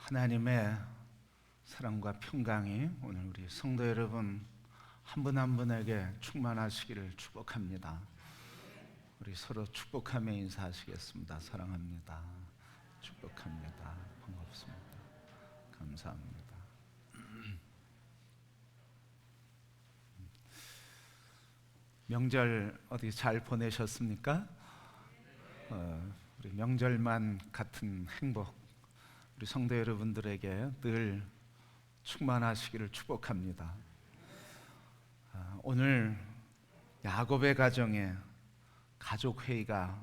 하나님의 사랑과 평강이 오늘 우리 성도 여러분 한 분 한 분에게 충만하시기를 축복합니다. 우리 서로 축복하며 인사하시겠습니다. 사랑합니다. 축복합니다. 반갑습니다. 감사합니다. 명절 어디 잘 보내셨습니까? 우리 명절만 같은 행복 우리 성도 여러분들에게 늘 충만하시기를 축복합니다. 오늘 야곱의 가정에 가족회의가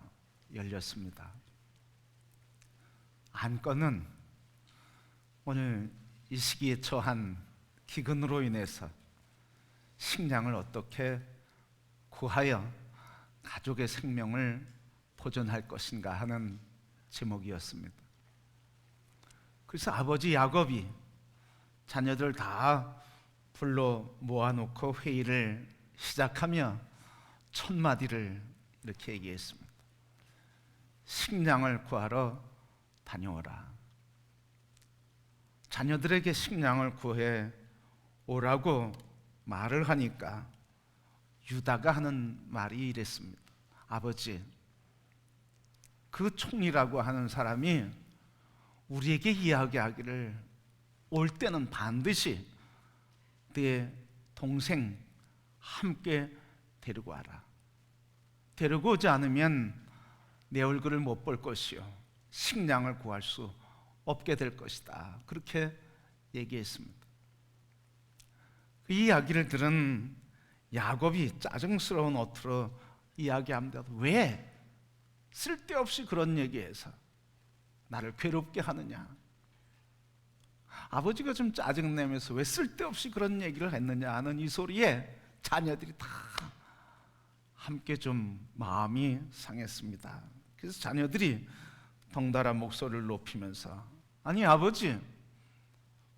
열렸습니다. 안건은 오늘 이 시기에 처한 기근으로 인해서 식량을 어떻게 구하여 가족의 생명을 보존할 것인가 하는 제목이었습니다. 그래서 아버지 야곱이 자녀들 다 불러 모아놓고 회의를 시작하며 첫 마디를 이렇게 얘기했습니다. 식량을 구하러 다녀오라. 자녀들에게 식량을 구해 오라고 말을 하니까 유다가 하는 말이 이랬습니다. 아버지, 그 총리라고 하는 사람이 우리에게 이야기하기를 올 때는 반드시 내 동생 함께 데리고 와라. 데리고 오지 않으면 내 얼굴을 못 볼 것이요 식량을 구할 수 없게 될 것이다. 그렇게 얘기했습니다. 그 이야기를 들은 야곱이 짜증스러운 어투로 이야기합니다. 왜 쓸데없이 그런 얘기해서 나를 괴롭게 하느냐? 아버지가 좀 짜증내면서 왜 쓸데없이 그런 얘기를 했느냐 하는 이 소리에 자녀들이 다 함께 좀 마음이 상했습니다. 그래서 자녀들이 덩달아 목소리를 높이면서 아니 아버지,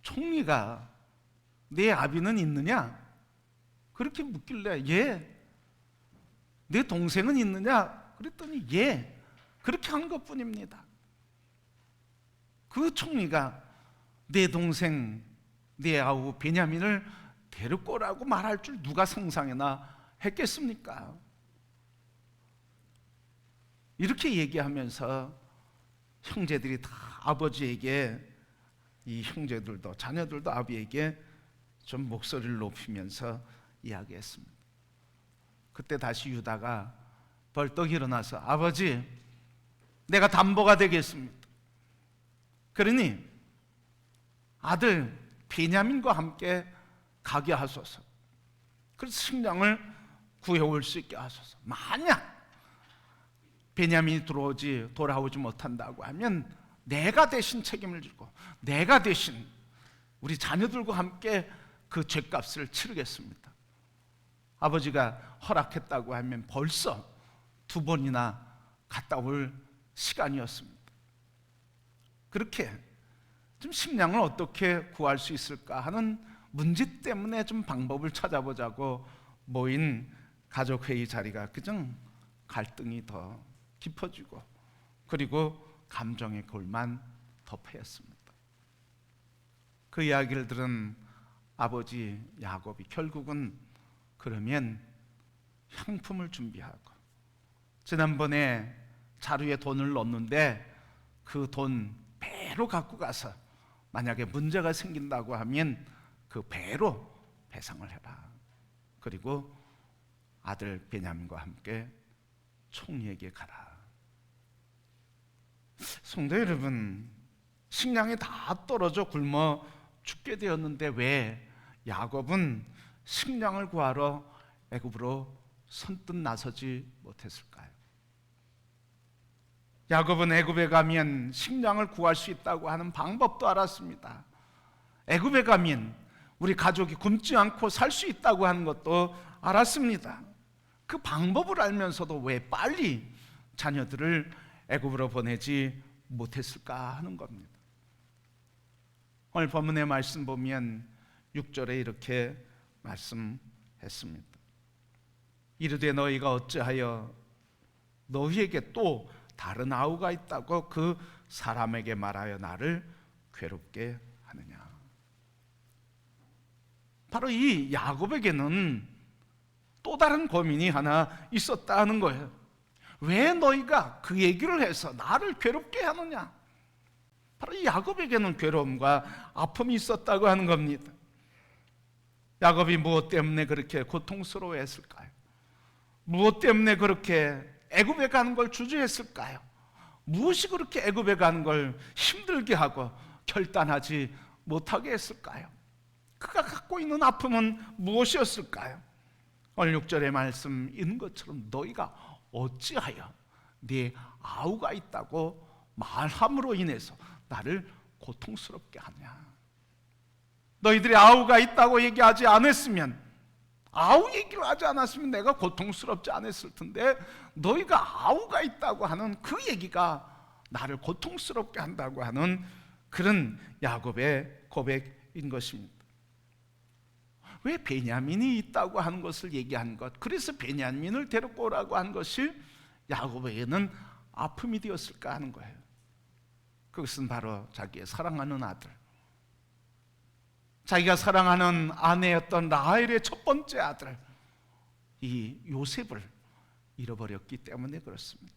총리가 내 아비는 있느냐? 그렇게 묻길래 예. 내 동생은 있느냐? 그랬더니 예. 그렇게 한 것뿐입니다. 그 총리가 내 동생, 내 아우 베냐민을 데리고 오라고 말할 줄 누가 상상이나 했겠습니까? 이렇게 얘기하면서 형제들이 다 아버지에게, 이 형제들도 자녀들도 아버지에게 좀 목소리를 높이면서 이야기했습니다. 그때 다시 유다가 벌떡 일어나서 아버지, 내가 담보가 되겠습니다. 그러니 아들 베냐민과 함께 가게 하소서. 그래서 식량을 구해올 수 있게 하소서. 만약 베냐민이 돌아오지 못한다고 하면 내가 대신 책임을 지고 내가 대신 우리 자녀들과 함께 그 죗값을 치르겠습니다. 아버지가 허락했다고 하면 벌써 2번이나 갔다 올 시간이었습니다. 그렇게 좀 식량을 어떻게 구할 수 있을까 하는 문제 때문에 좀 방법을 찾아보자고 모인 가족회의 자리가 그냥 갈등이 더 깊어지고 그리고 감정의 골만 더 패였습니다. 그 이야기를 들은 아버지 야곱이 결국은 그러면 향품을 준비하고 지난번에 자루에 돈을 넣었는데 그 돈 배로 갖고 가서 만약에 문제가 생긴다고 하면 그 배로 배상을 해라. 그리고 아들 베냐민과 함께 총리에게 가라. 성도 여러분, 식량이 다 떨어져 굶어 죽게 되었는데 왜 야곱은 식량을 구하러 애굽으로 선뜻 나서지 못했을까요? 야곱은 애굽에 가면 식량을 구할 수 있다고 하는 방법도 알았습니다. 애굽에 가면 우리 가족이 굶지 않고 살 수 있다고 하는 것도 알았습니다. 그 방법을 알면서도 왜 빨리 자녀들을 애굽으로 보내지 못했을까 하는 겁니다. 오늘 본문의 말씀 보면 6절에 이렇게 말씀했습니다. 이르되 너희가 어찌하여 너희에게 또 다른 아우가 있다고 그 사람에게 말하여 나를 괴롭게 하느냐? 바로 이 야곱에게는 또 다른 고민이 하나 있었다 하는 거예요. 왜 너희가 그 얘기를 해서 나를 괴롭게 하느냐? 바로 이 야곱에게는 괴로움과 아픔이 있었다고 하는 겁니다. 야곱이 무엇 때문에 그렇게 고통스러워했을까요? 무엇 때문에 그렇게 애굽에 가는 걸 주저했을까요? 무엇이 그렇게 애굽에 가는 걸 힘들게 하고 결단하지 못하게 했을까요? 그가 갖고 있는 아픔은 무엇이었을까요? 오늘 6절의 말씀 있는 것처럼 너희가 어찌하여 네 아우가 있다고 말함으로 인해서 나를 고통스럽게 하냐? 너희들이 아우가 있다고 얘기하지 않았으면, 아우 얘기를 하지 않았으면 내가 고통스럽지 않았을 텐데 너희가 아우가 있다고 하는 그 얘기가 나를 고통스럽게 한다고 하는 그런 야곱의 고백인 것입니다. 왜 베냐민이 있다고 하는 것을 얘기한 것, 그래서 베냐민을 데리고 오라고 한 것이 야곱에게는 아픔이 되었을까 하는 거예요. 그것은 바로 자기의 사랑하는 아들, 자기가 사랑하는 아내였던 라헬의 첫 번째 아들 이 요셉을 잃어버렸기 때문에 그렇습니다.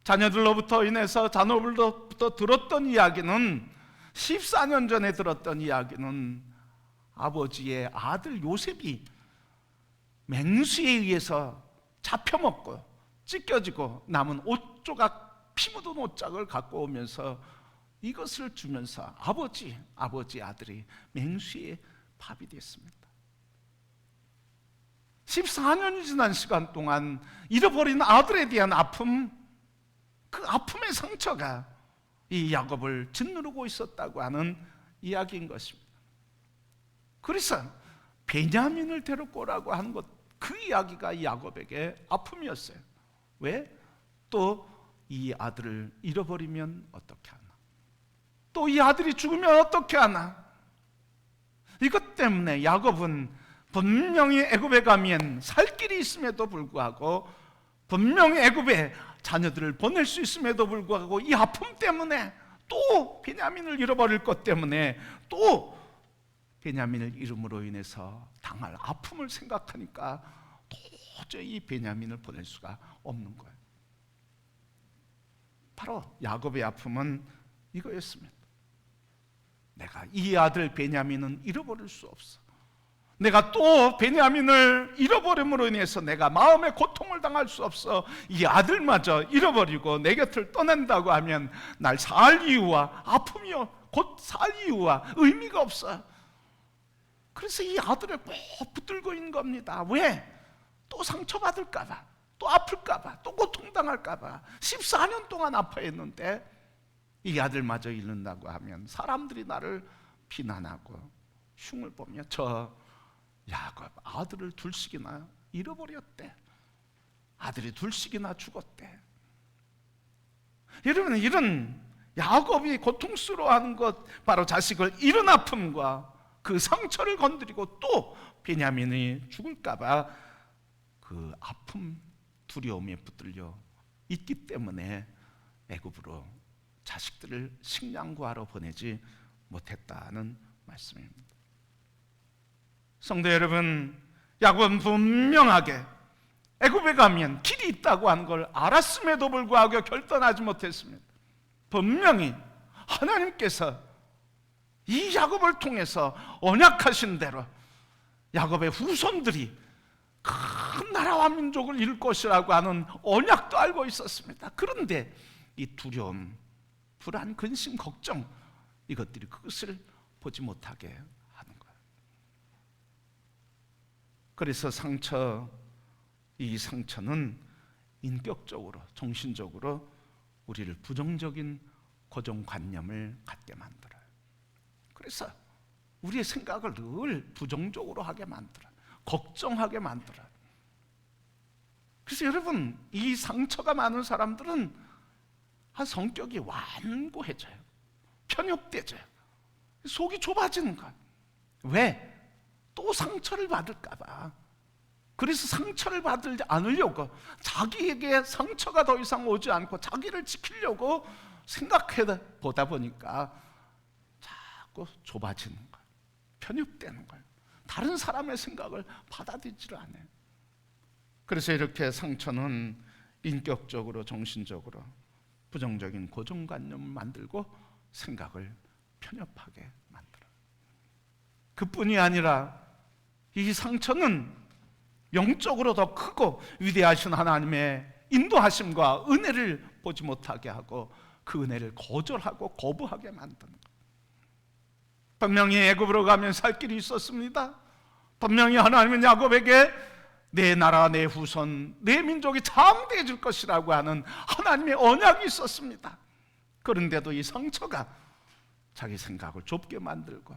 자녀들로부터 인해서 자녀들로부터 들었던 이야기는, 14년 전에 들었던 이야기는 아버지의 아들 요셉이 맹수에 의해서 잡혀먹고 찢겨지고 남은 옷 조각, 피 묻은 옷장을 갖고 오면서 이것을 주면서 아버지 아들이 맹수의 밥이 됐습니다. 14년이 지난 시간 동안 잃어버린 아들에 대한 아픔, 그 아픔의 상처가 이 야곱을 짓누르고 있었다고 하는 이야기인 것입니다. 그래서 베냐민을 데리고 오라고 하는 것, 그 이야기가 이 야곱에게 아픔이었어요. 왜? 또 이 아들을 잃어버리면 어떻게 하나? 또 이 아들이 죽으면 어떻게 하나? 이것 때문에 야곱은 분명히 애굽에 가면 살 길이 있음에도 불구하고, 분명히 애굽에 자녀들을 보낼 수 있음에도 불구하고 이 아픔 때문에, 또 베냐민을 잃어버릴 것 때문에, 또 베냐민을 잃음으로 인해서 당할 아픔을 생각하니까 도저히 이 베냐민을 보낼 수가 없는 거예요. 바로 야곱의 아픔은 이거였습니다. 내가 이 아들 베냐민은 잃어버릴 수 없어. 내가 또 베냐민을 잃어버림으로 인해서 내가 마음의 고통을 당할 수 없어. 이 아들마저 잃어버리고 내 곁을 떠난다고 하면 날 살 이유와 아픔이요, 곧 살 이유와 의미가 없어. 그래서 이 아들을 꼭 붙들고 있는 겁니다. 왜? 또 상처받을까 봐, 또 아플까 봐, 또 고통당할까 봐. 14년 동안 아파했는데 이 아들마저 잃는다고 하면 사람들이 나를 비난하고 흉을 보며 저 야곱 아들을 둘씩이나 잃어버렸대, 아들이 둘씩이나 죽었대. 여러분, 이런 야곱이 고통스러워하는 것, 바로 자식을 잃은 아픔과 그 상처를 건드리고 또 베냐민이 죽을까 봐 그 아픔, 두려움에 붙들려 있기 때문에 애굽으로 자식들을 식량 구하러 보내지 못했다는 말씀입니다. 성도 여러분, 야곱은 분명하게 애굽에 가면 길이 있다고 하는 걸 알았음에도 불구하고 결단하지 못했습니다. 분명히 하나님께서 이 야곱을 통해서 언약하신 대로 야곱의 후손들이 큰 나라와 민족을 이룰 것이라고 하는 언약도 알고 있었습니다. 그런데 이 두려움, 불안, 근심, 걱정, 이것들이 그것을 보지 못하게 하는 거예요. 그래서 이 상처는 인격적으로, 정신적으로 우리를 부정적인 고정관념을 갖게 만들어요. 그래서 우리의 생각을 늘 부정적으로 하게 만들어요. 걱정하게 만들어요. 그래서 여러분, 이 상처가 많은 사람들은 성격이 완고해져요. 편협돼져요. 속이 좁아지는 거예요. 왜? 또 상처를 받을까 봐. 그래서 상처를 받지 않으려고, 자기에게 상처가 더 이상 오지 않고 자기를 지키려고 생각해 보다 보니까 자꾸 좁아지는 거예요. 편협되는 거예요. 다른 사람의 생각을 받아들이지를 않아요. 그래서 이렇게 상처는 인격적으로, 정신적으로 부정적인 고정관념을 만들고 생각을 편협하게 만들어요. 그뿐이 아니라 이 상처는 영적으로 더 크고 위대하신 하나님의 인도하심과 은혜를 보지 못하게 하고 그 은혜를 거절하고 거부하게 만드는 거예요. 분명히 애굽으로 가면 살 길이 있었습니다. 분명히 하나님은 야곱에게 내 나라, 내 후손, 내 민족이 장대해질 것이라고 하는 하나님의 언약이 있었습니다. 그런데도 이 상처가 자기 생각을 좁게 만들고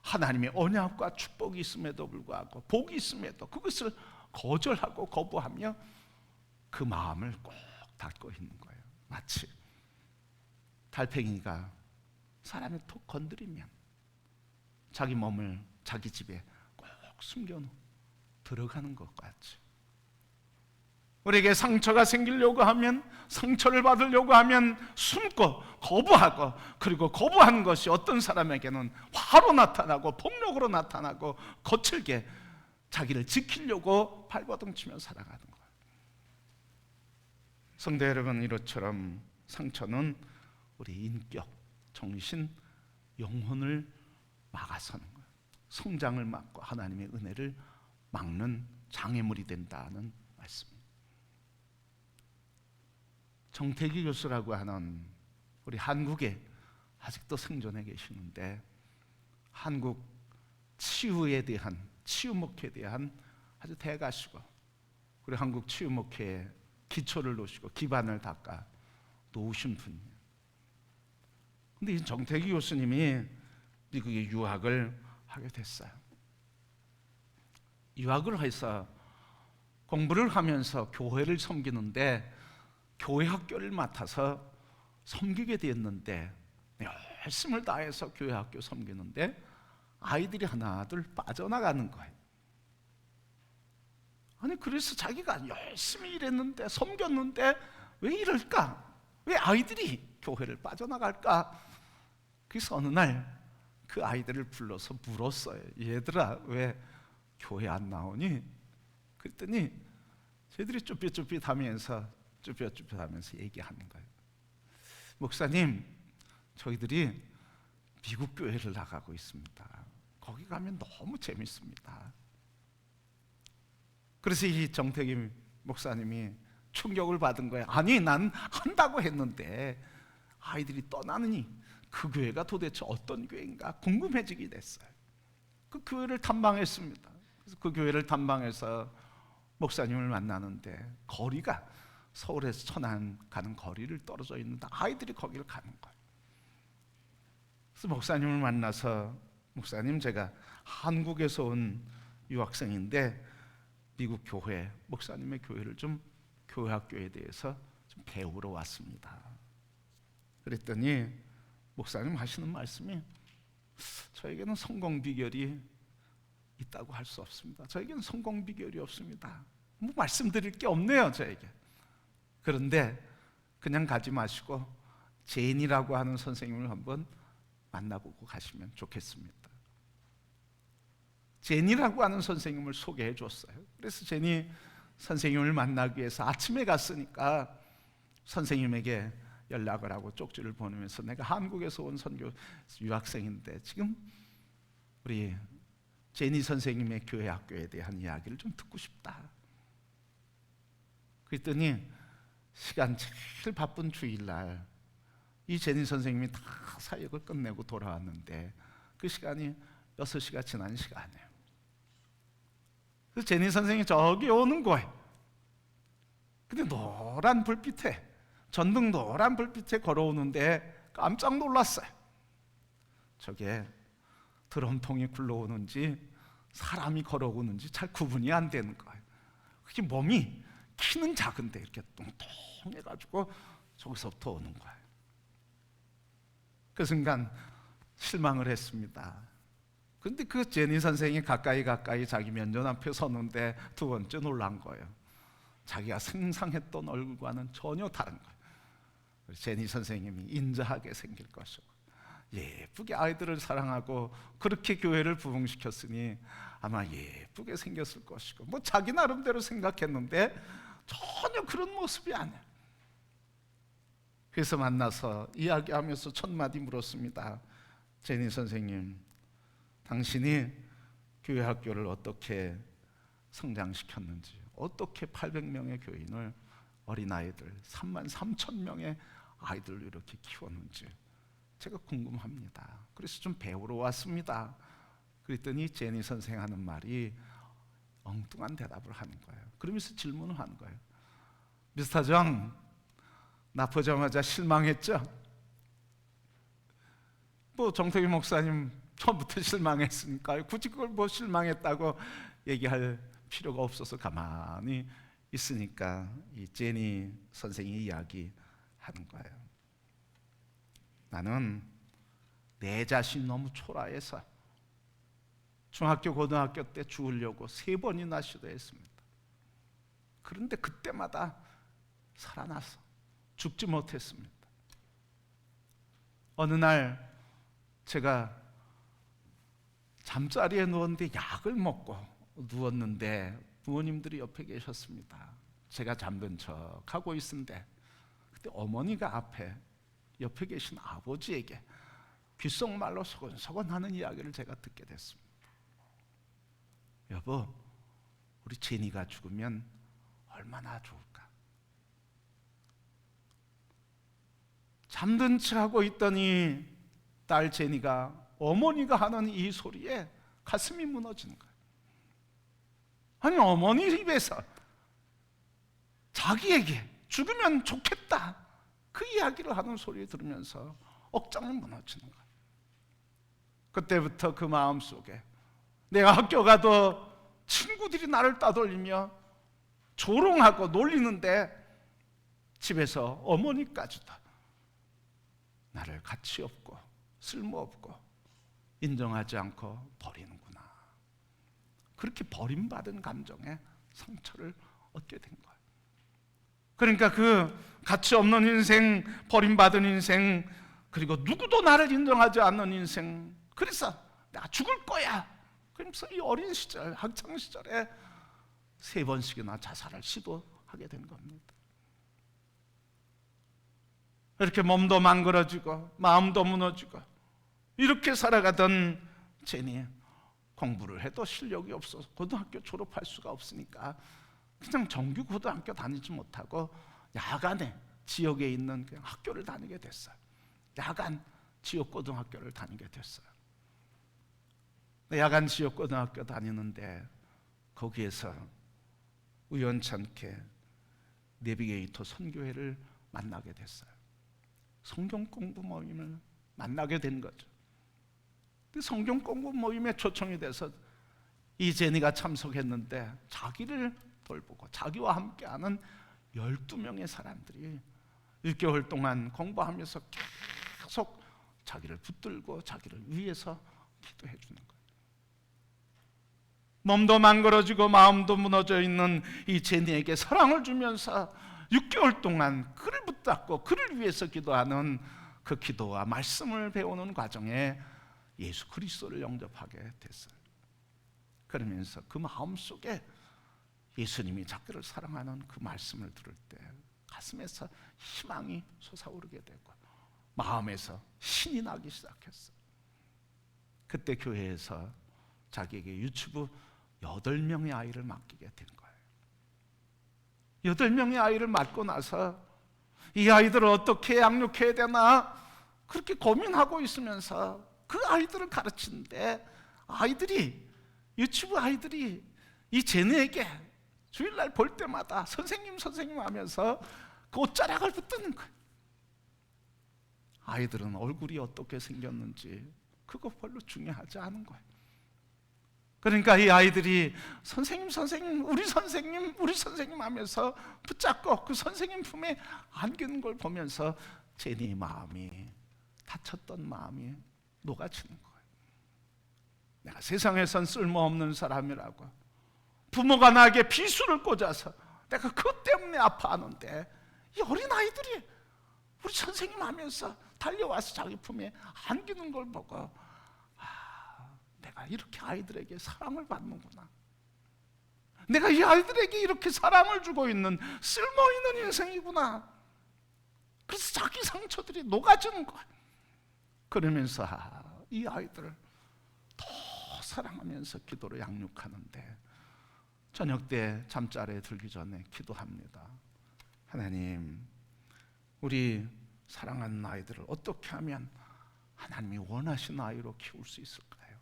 하나님의 언약과 축복이 있음에도 불구하고 복이 있음에도 그것을 거절하고 거부하며 그 마음을 꼭 닫고 있는 거예요. 마치 달팽이가 사람을 톡 건드리면 자기 몸을 자기 집에 꼭 숨겨놓고 들어가는 것 같이, 우리에게 상처가 생기려고 하면, 상처를 받으려고 하면 숨고 거부하고, 그리고 거부하는 것이 어떤 사람에게는 화로 나타나고 폭력으로 나타나고 거칠게 자기를 지키려고 발버둥치며 살아가는 거예요. 성도 여러분, 이것처럼 상처는 우리 인격, 정신, 영혼을 막아서는 거예요. 성장을 막고 하나님의 은혜를 막는 장애물이 된다는 말씀입니다. 정태기 교수라고 하는 우리 한국에 아직도 생존해 계시는데, 한국 치유에 대한, 치유 목회에 대한 아주 대가시고, 우리 한국 치유 목회에 기초를 놓으시고 기반을 닦아 놓으신 분이에요. 근데 이 정태기 교수님이 미국에 유학을 하게 됐어요. 유학을 해서 공부를 하면서 교회를 섬기는데, 교회 학교를 맡아서 섬기게 되었는데, 열심을 다해서 교회 학교 섬기는데 아이들이 하나둘 빠져나가는 거예요. 아니, 그래서 자기가 열심히 일했는데, 섬겼는데 왜 이럴까? 왜 아이들이 교회를 빠져나갈까? 그래서 어느 날 그 아이들을 불러서 물었어요. 얘들아, 왜 교회 안 나오니? 그랬더니 쟤들이 쭈삣쭈삣하면서 얘기하는 거예요. 목사님, 저희들이 미국 교회를 나가고 있습니다. 거기 가면 너무 재밌습니다. 그래서 이 정태기 목사님이 충격을 받은 거예요. 아니, 난 한다고 했는데 아이들이 떠나느니 그 교회가 도대체 어떤 교회인가 궁금해지게 됐어요. 그 교회를 탐방했습니다. 그래서 그 교회를 탐방해서 목사님을 만나는데, 거리가 서울에서 천안 가는 거리를 떨어져 있는데 아이들이 거기를 가는 거예요. 그래서 목사님을 만나서, 목사님, 제가 한국에서 온 유학생인데 미국 교회, 목사님의 교회를 좀, 교회 학교에 대해서 좀 배우러 왔습니다. 그랬더니 목사님 하시는 말씀이, 저에게는 성공 비결이 있다고 할 수 없습니다. 저에게는 성공 비결이 없습니다. 뭐 말씀드릴 게 없네요, 저에게. 그런데 그냥 가지 마시고 제인이라고 하는 선생님을 한번 만나보고 가시면 좋겠습니다. 제니라고 하는 선생님을 소개해 줬어요. 그래서 제니 선생님을 만나기 위해서 아침에 갔으니까 선생님에게 연락을 하고 쪽지를 보내면서, 내가 한국에서 온 선교 유학생인데 지금 우리 제니 선생님의 교회 학교에 대한 이야기를 좀 듣고 싶다. 그랬더니 시간 제일 바쁜 주일날 이 제니 선생님이 다 사역을 끝내고 돌아왔는데, 그 시간이 6시가 지난 시간이에요. 그래서 제니 선생님이 저기 오는 거예요. 근데 노란 불빛에, 전등 노란 불빛에 걸어오는데 깜짝 놀랐어요. 저게 드럼통이 굴러오는지 사람이 걸어오는지 잘 구분이 안 되는 거예요. 그게 몸이, 키는 작은데 이렇게 뚱뚱해가지고 저기서부터 오는 거예요. 그 순간 실망을 했습니다. 근데 그 제니 선생이 가까이 자기 면전 앞에 섰는데 두 번째 놀란 거예요. 자기가 상상했던 얼굴과는 전혀 다른 거예요. 제니 선생님이 인자하게 생길 것이고 예쁘게 아이들을 사랑하고 그렇게 교회를 부흥시켰으니 아마 예쁘게 생겼을 것이고 뭐 자기 나름대로 생각했는데 전혀 그런 모습이 아니야. 그래서 만나서 이야기하면서 첫 마디 물었습니다. 제니 선생님, 당신이 교회 학교를 어떻게 성장시켰는지, 어떻게 800명의 교인을, 어린아이들 33,000명의 아이들을 이렇게 키웠는지 제가 궁금합니다. 그래서 좀 배우러 왔습니다. 그랬더니 제니 선생 하는 말이 엉뚱한 대답을 하는 거예요. 그러면서 질문을 하는 거예요. 미스터 정, 나 보자마자 실망했죠? 뭐 정태기 목사님 처음부터 실망했으니까 굳이 그걸 뭐 실망했다고 얘기할 필요가 없어서 가만히 있으니까 이 제니 선생이 이야기하는 거예요. 나는 내 자신이 너무 초라해서 중학교 고등학교 때 죽으려고 3번이나 시도했습니다. 그런데 그때마다 살아나서 죽지 못했습니다. 어느 날 제가 잠자리에 누웠는데 약을 먹고 누웠는데 부모님들이 옆에 계셨습니다. 제가 잠든 척 하고 있는데 그때 어머니가 앞에 옆에 계신 아버지에게 귓속말로 소곤소곤 하는 이야기를 제가 듣게 됐습니다. 여보, 우리 제니가 죽으면 얼마나 좋을까? 잠든 척 하고 있더니 딸 제니가 어머니가 하는 이 소리에 가슴이 무너지는 거예요. 아니, 어머니 입에서 자기에게 죽으면 좋겠다 그 이야기를 하는 소리 들으면서 억장이 무너지는 거예요. 그때부터 그 마음속에 내가 학교 가도 친구들이 나를 따돌리며 조롱하고 놀리는데 집에서 어머니까지도 나를 가치 없고 쓸모없고 인정하지 않고 버리는구나. 그렇게 버림받은 감정에 상처를 얻게 된 거예요. 그러니까 그 가치 없는 인생, 버림받은 인생, 그리고 누구도 나를 인정하지 않는 인생, 그래서 내가 죽을 거야. 그러면서 이 어린 시절, 학창 시절에 3번씩이나 자살을 시도하게 된 겁니다. 이렇게 몸도 망그러지고 마음도 무너지고 이렇게 살아가던 제니, 공부를 해도 실력이 없어서 고등학교 졸업할 수가 없으니까 그냥 정규 고등학교 다니지 못하고 야간에 지역에 있는 그냥 학교를 다니게 됐어요. 야간 지역 고등학교를 다니게 됐어요. 야간 지역 고등학교 다니는데 거기에서 우연찮게 내비게이터 선교회를 만나게 됐어요. 성경 공부 모임을 만나게 된 거죠. 성경 공부 모임에 초청이 돼서 이 제니가 참석했는데 자기를 돌보고 자기와 함께하는 12명의 사람들이 6개월 동안 공부하면서 계속 자기를 붙들고 자기를 위해서 기도해 주는 거예요. 몸도 망가지고 마음도 무너져 있는 이 제니에게 사랑을 주면서 6개월 동안 그를 붙잡고 그를 위해서 기도하는 그 기도와 말씀을 배우는 과정에 예수 그리스도를 영접하게 됐어요. 그러면서 그 마음속에 예수님이 자기를 사랑하는 그 말씀을 들을 때 가슴에서 희망이 솟아오르게 되고 마음에서 신이 나기 시작했어요. 그때 교회에서 자기에게 유치부 8명의 아이를 맡기게 된 거예요. 8명의 아이를 맡고 나서 이 아이들을 어떻게 양육해야 되나 그렇게 고민하고 있으면서 그 아이들을 가르치는데 유치부 아이들이 이 제니에게 주일날 볼 때마다 선생님 하면서 그 옷자락을 붙드는 거예요. 아이들은 얼굴이 어떻게 생겼는지 그거 별로 중요하지 않은 거예요. 그러니까 이 아이들이 선생님 우리 선생님 하면서 붙잡고 그 선생님 품에 안기는 걸 보면서 제니의 마음이, 다쳤던 마음이 녹아치는 거예요. 내가 세상에선 쓸모없는 사람이라고, 부모가 나에게 비수를 꽂아서 내가 그것 때문에 아파하는데 이 어린 아이들이 우리 선생님 하면서 달려와서 자기 품에 안기는 걸 보고 내가 이렇게 아이들에게 사랑을 받는구나, 내가 이 아이들에게 이렇게 사랑을 주고 있는 쓸모있는 인생이구나. 그래서 자기 상처들이 녹아지는 거야. 그러면서 이 아이들을 더 사랑하면서 기도로 양육하는데, 저녁 때 잠자리에 들기 전에 기도합니다. 하나님, 우리 사랑하는 아이들을 어떻게 하면 하나님이 원하시는 아이로 키울 수 있을까요?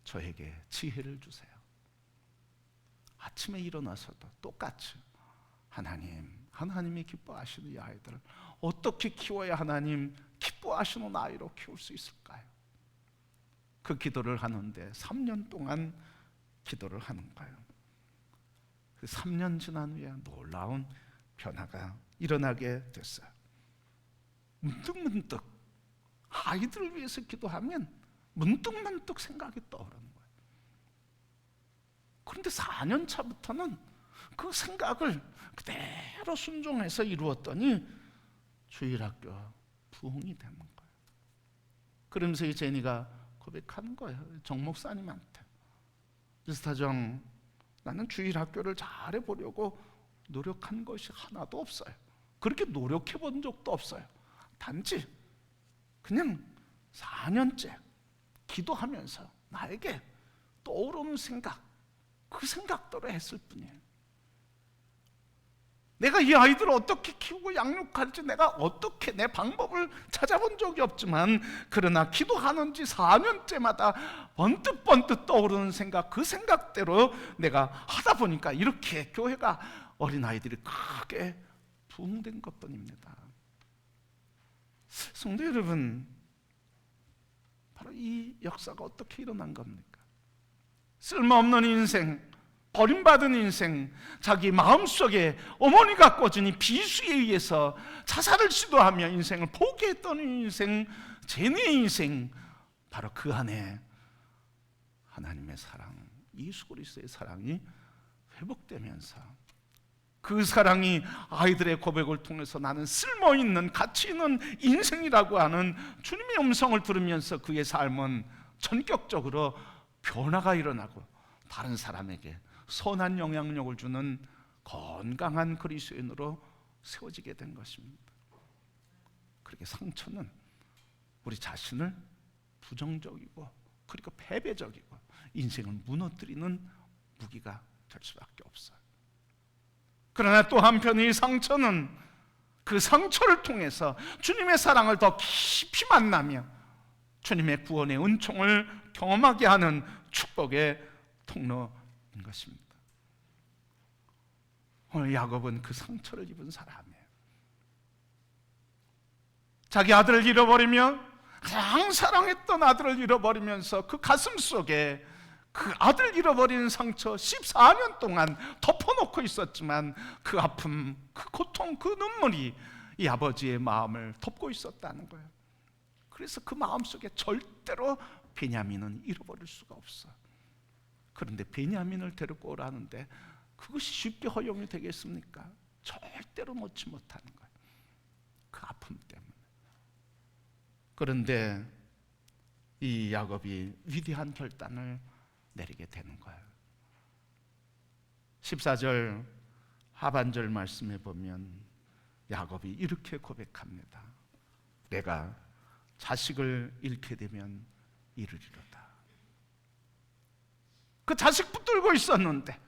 저에게 지혜를 주세요. 아침에 일어나서도 똑같이 하나님이 기뻐하시는 이 아이들을 어떻게 키워야 하나님 기뻐하시는 아이로 키울 수 있을까요? 그 기도를 하는데 3년 동안 기도를 하는 거예요. 그 3년 지난 후에 놀라운 변화가 일어나게 됐어요. 문득문득 아이들을 위해서 기도하면 문득문득 생각이 떠오르는 거예요. 그런데 4년 차부터는 그 생각을 그대로 순종해서 이루었더니 주일학교 부흥이 되는 거예요. 그러면서 이 제니가 고백하는 거예요. 정 목사님한테, 미스터정, 나는 주일학교를 잘해보려고 노력한 것이 하나도 없어요. 그렇게 노력해 본 적도 없어요. 단지 그냥 4년째 기도하면서 나에게 떠오르는 생각, 그 생각대로 했을 뿐이에요. 내가 이 아이들을 어떻게 키우고 양육할지 내가 어떻게 내 방법을 찾아본 적이 없지만, 그러나 기도하는 지 4년째마다 번뜩번뜩 떠오르는 생각, 그 생각대로 내가 하다 보니까 이렇게 교회가, 어린아이들이 크게 부흥된 것뿐입니다. 성도 여러분, 바로 이 역사가 어떻게 일어난 겁니까? 쓸모없는 인생, 버림받은 인생, 자기 마음속에 어머니가 꽂은 이 비수에 의해서 자살을 시도하며 인생을 포기했던 인생, 제니의 인생, 바로 그 안에 하나님의 사랑, 예수 그리스도의 사랑이 회복되면서 그 사랑이 아이들의 고백을 통해서 나는 쓸모있는 가치 있는 인생이라고 하는 주님의 음성을 들으면서 그의 삶은 전격적으로 변화가 일어나고 다른 사람에게 선한 영향력을 주는 건강한 그리스도인으로 세워지게 된 것입니다. 그렇게 상처는 우리 자신을 부정적이고 그리고 패배적이고 인생을 무너뜨리는 무기가 될 수밖에 없어요. 그러나 또 한편 이 상처는 그 상처를 통해서 주님의 사랑을 더 깊이 만나며 주님의 구원의 은총을 경험하게 하는 축복의 통로인 것입니다. 오늘 야곱은 그 상처를 입은 사람이에요. 자기 아들을 잃어버리며 가장 사랑했던 아들을 잃어버리면서 그 가슴 속에 그 아들 잃어버린 상처 14년 동안 덮어놓고 있었지만 그 아픔, 그 고통, 그 눈물이 이 아버지의 마음을 덮고 있었다는 거예요. 그래서 그 마음속에 절대로 베냐민은 잃어버릴 수가 없어. 그런데 베냐민을 데리고 오라는데 그것이 쉽게 허용이 되겠습니까? 절대로 놓지 못하는 거예요. 그 아픔 때문에. 그런데 이 야곱이 위대한 결단을 내리게 되는 거예요. 14절 하반절 말씀에 보면 야곱이 이렇게 고백합니다. 내가 자식을 잃게 되면 이르리로다. 그 자식 붙들고 있었는데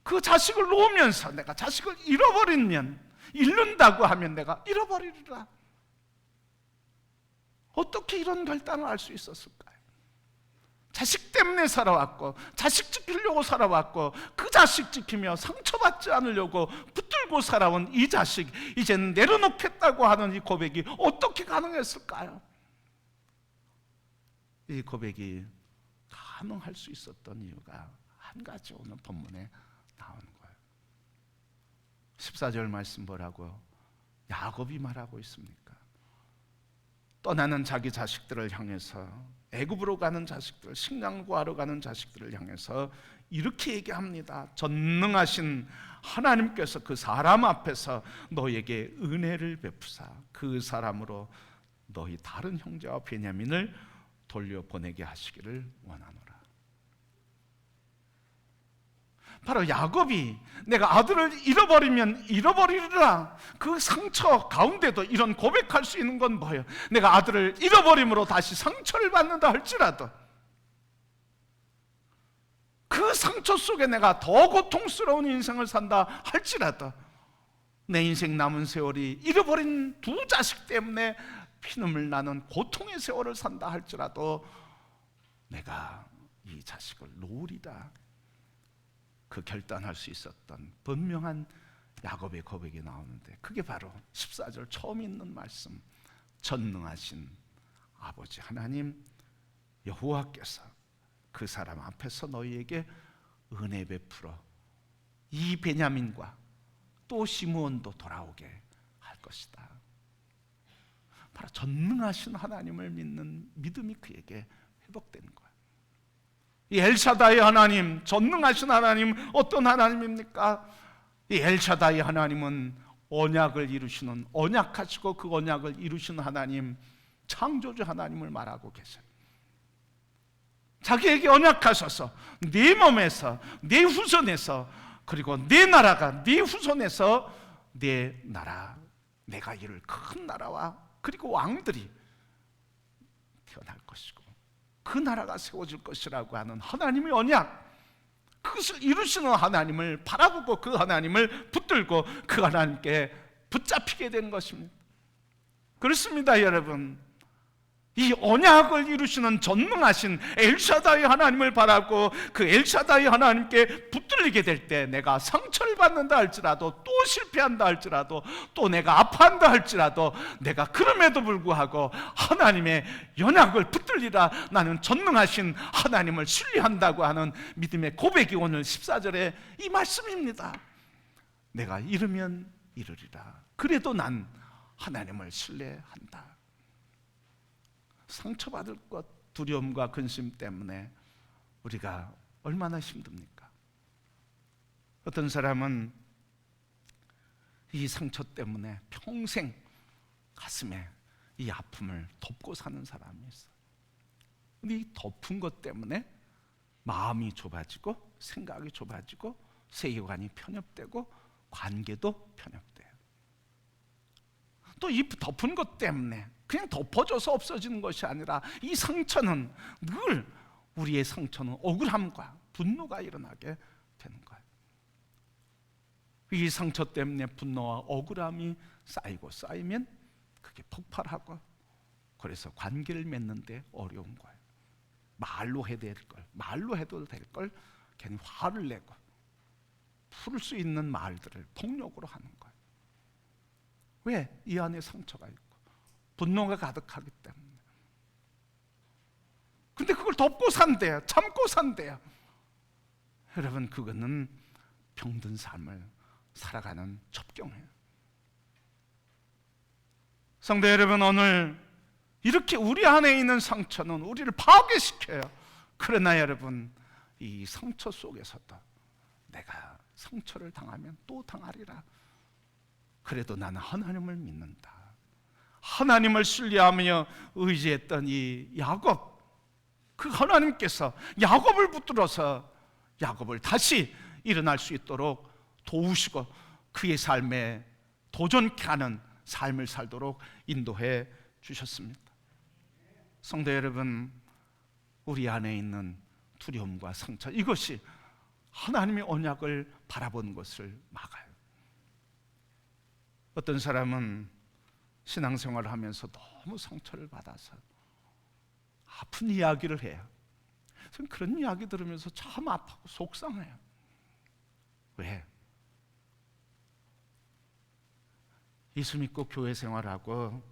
그 자식을 놓으면서 내가 자식을 잃어버리면, 잃는다고 하면 내가 잃어버리리라. 어떻게 이런 결단을 할 수 있었을까요? 자식 때문에 살아왔고 자식 지키려고 살아왔고 그 자식 지키며 상처받지 않으려고 붙들고 살아온 이 자식, 이제는 내려놓겠다고 하는 이 고백이 어떻게 가능했을까요? 이 고백이 가능할 수 있었던 이유가 한 가지 오늘 본문에 나오는 거예요. 14절 말씀 보라고 야곱이 말하고 있습니까? 떠나는 자기 자식들을 향해서, 애굽으로 가는 자식들, 식량 구하러 가는 자식들을 향해서 이렇게 얘기합니다. 전능하신 하나님께서 그 사람 앞에서 너에게 은혜를 베푸사 그 사람으로 너희 다른 형제와 베냐민을 돌려보내게 하시기를 원하노라. 바로 야곱이 내가 아들을 잃어버리면 잃어버리리라, 그 상처 가운데도 이런 고백할 수 있는 건 뭐예요? 내가 아들을 잃어버림으로 다시 상처를 받는다 할지라도 그 상처 속에 내가 더 고통스러운 인생을 산다 할지라도 내 인생 남은 세월이 잃어버린 두 자식 때문에 피눈물 나는 고통의 세월을 산다 할지라도 내가 이 자식을 놓으리다, 그 결단할 수 있었던 분명한 야곱의 고백이 나오는데, 그게 바로 14절 처음 있는 말씀, 전능하신 아버지 하나님 여호와께서 그 사람 앞에서 너희에게 은혜 베풀어 이 베냐민과 또 시므온도 돌아오게 할 것이다. 바로 전능하신 하나님을 믿는 믿음이 그에게 회복되는 거예요. 이 엘샤다이 하나님, 전능하신 하나님, 어떤 하나님입니까? 이 엘샤다이 하나님은 언약을 이루시는, 언약하시고 그 언약을 이루시는 하나님, 창조주 하나님을 말하고 계세요. 자기에게 언약하셔서 네 몸에서, 네 후손에서, 그리고 네 나라가 네 후손에서 네 나라, 내가 이룰 큰 나라와 그리고 왕들이 태어날 것이고 그 나라가 세워질 것이라고 하는 하나님의 언약, 그것을 이루시는 하나님을 바라보고 그 하나님을 붙들고 그 하나님께 붙잡히게 되는 것입니다. 그렇습니다, 여러분. 이 언약을 이루시는 전능하신 엘샤다이 하나님을 바라고 그 엘샤다이 하나님께 붙들리게 될 때 내가 상처를 받는다 할지라도, 또 실패한다 할지라도, 또 내가 아파한다 할지라도 내가 그럼에도 불구하고 하나님의 언약을 붙들리라, 나는 전능하신 하나님을 신뢰한다고 하는 믿음의 고백이 오늘 14절에 이 말씀입니다. 내가 이르면 이르리라, 그래도 난 하나님을 신뢰한다. 상처받을 것, 두려움과 근심 때문에 우리가 얼마나 힘듭니까? 어떤 사람은 이 상처 때문에 평생 가슴에 이 아픔을 덮고 사는 사람이 있어요. 근데 이 덮은 것 때문에 마음이 좁아지고 생각이 좁아지고 세계관이 편협되고 관계도 편협돼요. 또 이 덮은 것 때문에 그냥 덮어져서 없어지는 것이 아니라 이 상처는 늘 우리의 상처는 억울함과 분노가 일어나게 되는 거예요. 이 상처 때문에 분노와 억울함이 쌓이고 쌓이면 그게 폭발하고, 그래서 관계를 맺는데 어려운 거예요. 말로 해야 될 걸, 말로 해도 될 걸 괜히 화를 내고 풀 수 있는 말들을 폭력으로 하는 거예요. 왜? 이 안에 상처가 있고 분노가 가득하기 때문에. 근데 그걸 덮고 산대요. 참고 산대요. 여러분, 그거는 병든 삶을 살아가는 첩경이에요. 성도 여러분, 오늘 이렇게 우리 안에 있는 상처는 우리를 파괴시켜요. 그러나 여러분, 이 상처 속에서도 내가 상처를 당하면 또 당하리라, 그래도 나는 하나님을 믿는다, 하나님을 신뢰하며 의지했던 이 야곱, 그 하나님께서 야곱을 붙들어서 야곱을 다시 일어날 수 있도록 도우시고 그의 삶에 도전케 하는 삶을 살도록 인도해 주셨습니다. 성도 여러분, 우리 안에 있는 두려움과 상처, 이것이 하나님의 언약을 바라보는 것을 막아요. 어떤 사람은 신앙생활을 하면서 너무 상처를 받아서 아픈 이야기를 해요. 저는 그런 이야기 들으면서 참 아프고 속상해요. 왜? 예수 믿고 교회 생활하고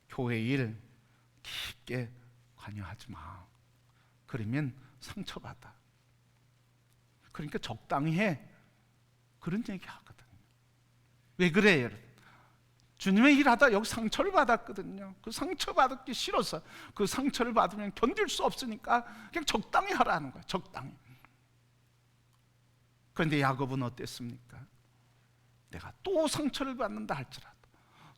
교회 일 깊게 관여하지 마. 그러면 상처받아. 그러니까 적당히 해. 그런 얘기 하거든요. 왜 그래요? 주님의 일하다 여기 상처를 받았거든요. 그 상처받기 싫어서, 그 상처를 받으면 견딜 수 없으니까 그냥 적당히 하라는 거예요. 적당히. 그런데 야곱은 어땠습니까? 내가 또 상처를 받는다 할지라도,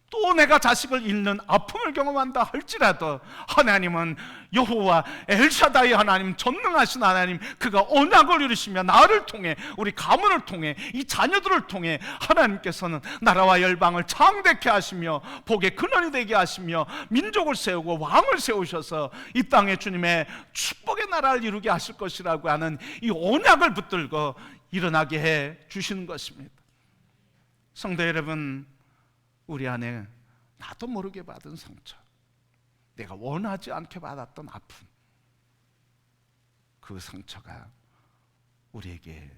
또 내가 자식을 잃는 아픔을 경험한다 할지라도 하나님은 여호와 엘샤다이 하나님, 전능하신 하나님, 그가 언약을 이루시며 나를 통해, 우리 가문을 통해, 이 자녀들을 통해 하나님께서는 나라와 열방을 창대케 하시며 복의 근원이 되게 하시며 민족을 세우고 왕을 세우셔서 이 땅에 주님의 축복의 나라를 이루게 하실 것이라고 하는 이 언약을 붙들고 일어나게 해 주시는 것입니다. 성도 여러분, 우리 안에 나도 모르게 받은 상처, 내가 원하지 않게 받았던 아픔, 그 상처가 우리에게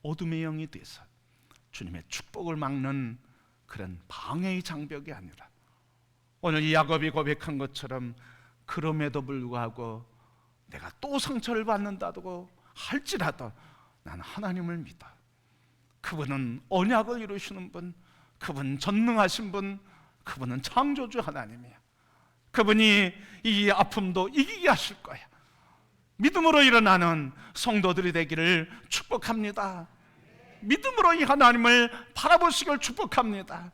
어둠의 영이 돼서 주님의 축복을 막는 그런 방해의 장벽이 아니라, 오늘 이 야곱이 고백한 것처럼 그럼에도 불구하고 내가 또 상처를 받는다고 할지라도 나는 하나님을 믿어. 그분은 언약을 이루시는 분, 그분 전능하신 분, 그분은 창조주 하나님이야. 그분이 이 아픔도 이기게 하실 거야. 믿음으로 일어나는 성도들이 되기를 축복합니다. 믿음으로 이 하나님을 바라보시길 축복합니다.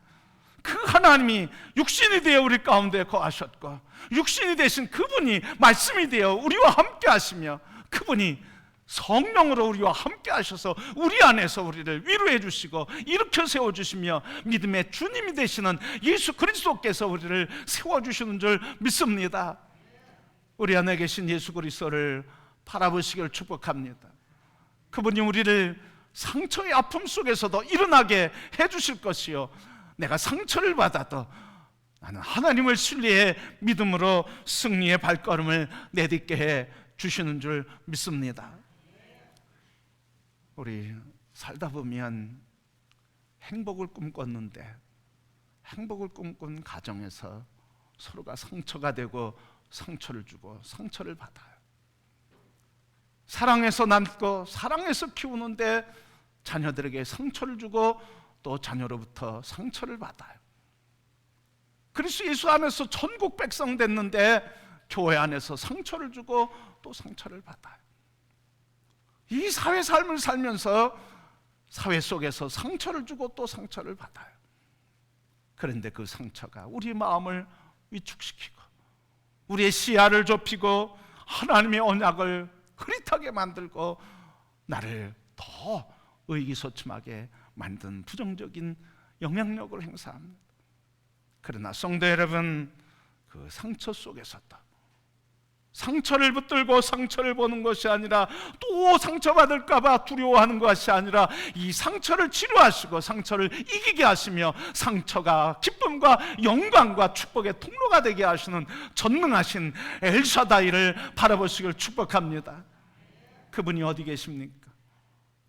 그 하나님이 육신이 되어 우리 가운데 거하셨고, 육신이 되신 그분이 말씀이 되어 우리와 함께 하시며, 그분이 성령으로 우리와 함께 하셔서 우리 안에서 우리를 위로해 주시고 일으켜 세워주시며 믿음의 주님이 되시는 예수 그리스도께서 우리를 세워주시는 줄 믿습니다. 우리 안에 계신 예수 그리스도를 바라보시길 축복합니다. 그분이 우리를 상처의 아픔 속에서도 일어나게 해주실 것이요, 내가 상처를 받아도 나는 하나님을 신뢰해 믿음으로 승리의 발걸음을 내딛게 해 주시는 줄 믿습니다. 우리 살다 보면 행복을 꿈꿨는데 행복을 꿈꾼 가정에서 서로가 상처가 되고 상처를 주고 상처를 받아요. 사랑해서 남고 사랑해서 키우는데 자녀들에게 상처를 주고 또 자녀로부터 상처를 받아요. 그리스도 예수 안에서 천국 백성 됐는데 교회 안에서 상처를 주고 또 상처를 받아요. 이 사회 삶을 살면서 사회 속에서 상처를 주고 또 상처를 받아요. 그런데 그 상처가 우리 마음을 위축시키고 우리의 시야를 좁히고 하나님의 언약을 흐릿하게 만들고 나를 더 의기소침하게 만든 부정적인 영향력을 행사합니다. 그러나 성도 여러분, 그 상처 속에서도 상처를 붙들고 상처를 보는 것이 아니라 또 상처받을까 봐 두려워하는 것이 아니라 이 상처를 치료하시고 상처를 이기게 하시며 상처가 기쁨과 영광과 축복의 통로가 되게 하시는 전능하신 엘샤다이를 바라보시길 축복합니다. 그분이 어디 계십니까?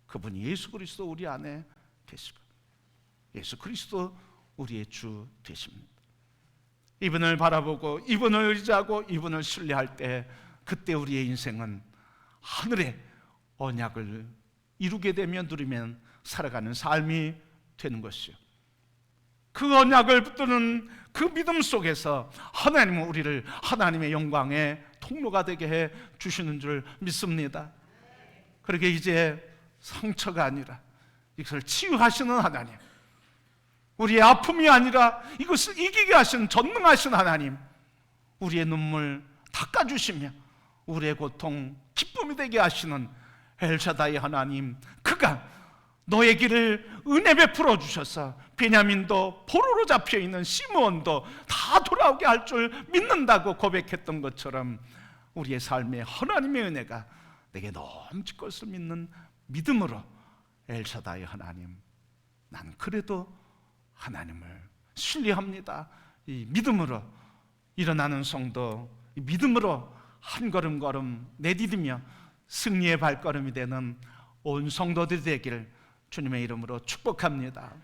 그분이 예수 그리스도 우리 안에 계시고 예수 그리스도 우리의 주 되십니다. 이분을 바라보고 이분을 의지하고 이분을 신뢰할 때 그때 우리의 인생은 하늘의 언약을 이루게 되면 누리면 살아가는 삶이 되는 것이요, 그 언약을 붙드는 그 믿음 속에서 하나님은 우리를 하나님의 영광의 통로가 되게 해 주시는 줄 믿습니다. 그렇게 이제 상처가 아니라 이것을 치유하시는 하나님, 우리의 아픔이 아니라 이것을 이기게 하신 전능하신 하나님, 우리의 눈물 닦아주시며 우리의 고통 기쁨이 되게 하시는 엘샤다이 하나님, 그가 너의 길을 은혜 베풀어 주셔서 베냐민도 포로로 잡혀있는 시므온도 다 돌아오게 할 줄 믿는다고 고백했던 것처럼 우리의 삶에 하나님의 은혜가 내게 넘칠 것을 믿는 믿음으로 엘샤다이 하나님, 난 그래도 하나님을 신뢰합니다. 이 믿음으로 일어나는 성도, 이 믿음으로 한 걸음 걸음 내디디며 승리의 발걸음이 되는 온 성도들이 되기를 주님의 이름으로 축복합니다.